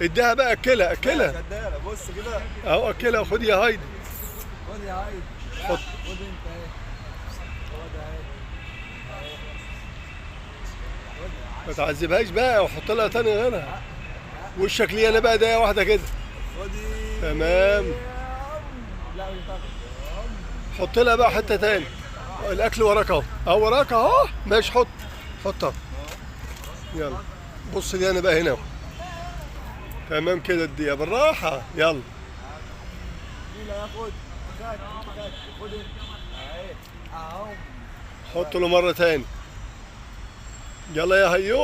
اديها بقى، اكلها اكلها. شدالة بص كده. اهو اكلها، خد يا هايدي. خد يا هايدي. خد. خد انت اهي. خد اهي. ما تعذبهاش بقى، وحط لها تاني غيرها. وشك لي انا بقى دقيقة واحدة كده. خدي. تمام. لا مش هتاخد. حط لها بقى حتة تاني. الاكل وراك اهو، اهو وراك اهو. ماشي، حط. حطها. يلا. بص لي انا بقى هنا. تمام كده، الدقيقة بالراحة. يلا. مين اللي هياخد؟ خد انت. اهي. اهو. حط له مرة تاني. يلا يا هيو.